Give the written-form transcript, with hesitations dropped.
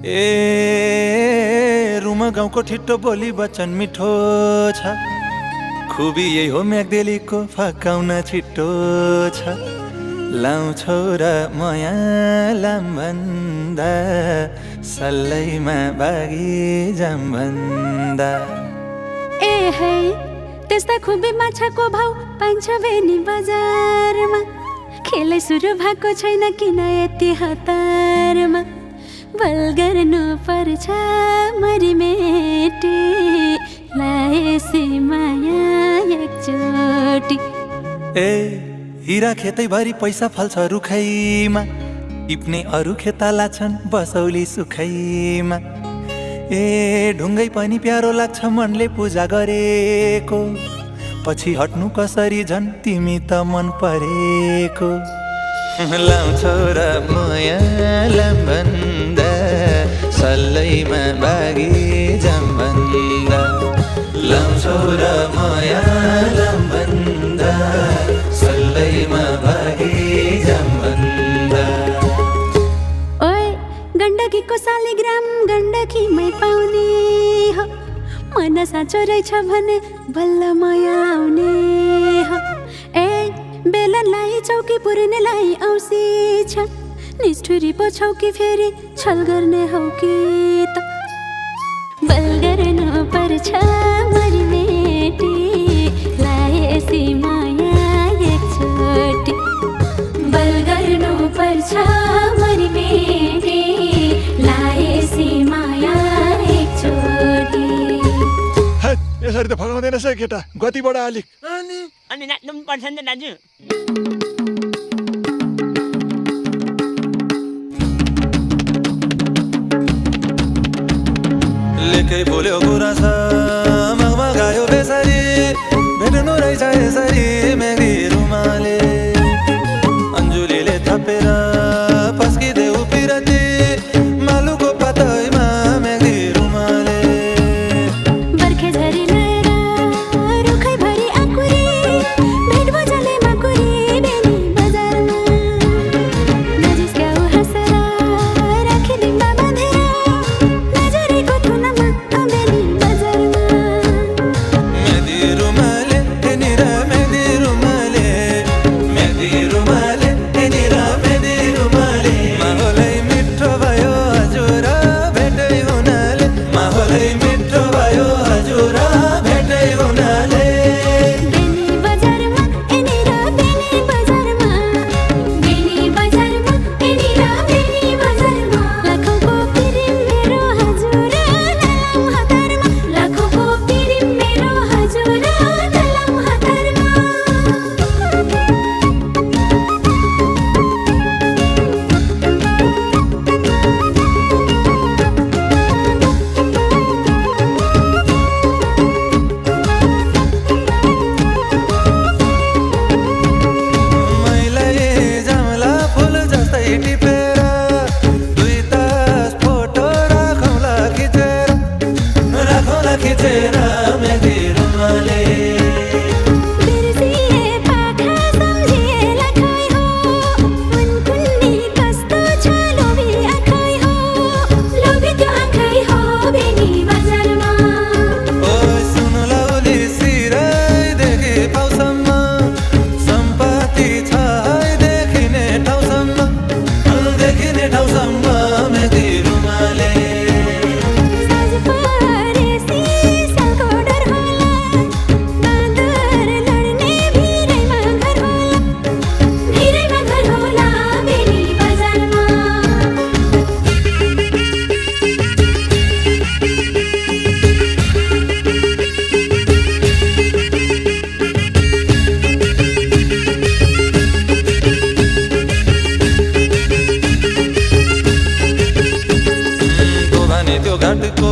ए रुमा गाउँको ठिट्टो बोली वचन मिठो छ, खुबी यही हो म्याग्देलीको फकाउन छिट्टो छ। लाउँछौ र मयालाम भन्दा सल्लैमा बागी जाम भन्दा। ए है त्यस्ता खुबी माछाको भाउ पाइन्छ बेनी बजारमा, खेलै सुरु भएको छैन किन यति हतारमा। बल गर्नु पर्छ मरिमेटी लाएसी माया एकचोटी। ए हिरा खेतैभरि पैसा फल्छ रुखैमा, टिप्ने अरू खेताला छन् बसौली सुखैमा। ए ढुङ्गै पनि प्यारो लाग्छ मनले पूजा गरेको, पछि हट्नु कसरी झन् तिमी त मन परेको। लाउँछौ र मयालाम भन्दा सल्लैमा बागी जाम भन्दा। लाउँछौ र मयालाम भन्दा सल्लैमा बागी जाम भन्दा। ओए गण्डकीको शालिग्राम गण्डकीमै पाउने हो, मन साँचो रहेछ भने बल्ल माया आउने हो। ए बेलनलाई चौकी पुर्नेलाई औँसी छ, निष्ठुरी पो छौ कि फेरि छल गर्ने हौ कि त। बल गर्नु पर्छ मरिमेटी लाएसी माया एकचोटी। बल गर्नु पर्छ मरिमेटी लाएसी माया एकचोटी। यसरी त फकाउँदैन रहेछ केटा, गति बढा अलिक। अनि नाच्नु पनि पर्छ नि त दाजु। लेकै बोल्यो गुराँस मगमगायो बेसरी, भेट्नु रहेछ यसरी मेरी रुमाले। अन्जुलीले थपेर पस्किदेऊ पिरती मालुको पातैमा मेरी रुमाले। बर्खे झरी ल्याएर रुखैभरि आकुरी, भेट बजाले माकुरी बेनी बजारमा। नजिस्क्याउ हाँसेर राखी दिनमा बाँधेर नजरेको थुनामा बेनी बजारमा। मेदी रुमाले एनिर मेदी रुमाले, मेदी रुमाले एनिर मेदी रुमाले। माहौलै मिठो भयो हजुर भेटै हुनाले, माहौलै मिठो भयो हजुर भेटै हुनाले। बेनी बजारमा एनिर बेनी बजारमा, बेनी बजारमा एनिर बेनी बजारमा। लाखौँको पिरिम मेरो हजुर नलाम हतारमा, लाखौँको पिरिम मेरो हजुर नलाम हतारमा। मैलाई जामला फुल जस्तै टिपेर दुई तास फोटो राखौँला खिचेर, राखौँला खिचेर मेदी रुमाले। बिर्सिए पाखा सम्झिए लाखै हो, उनकुन्नी कस्तो छ लोभी आँखै हो, लोभी त्यो आँखै हो बेनी बजारमा। ओ सुन लौली सिरैदेखि पाउसम्म सम्पत्ति छ है देखिने ठाउँसम्म, देखिने ठाउँसम्म मेदी रुमाले। साँझ परेसी सालको डर होला, बाँदर लड्ने भिरैमा घर होला, भिरैमा घर होला बेनी बजारमा। तो भने त्यो घाटको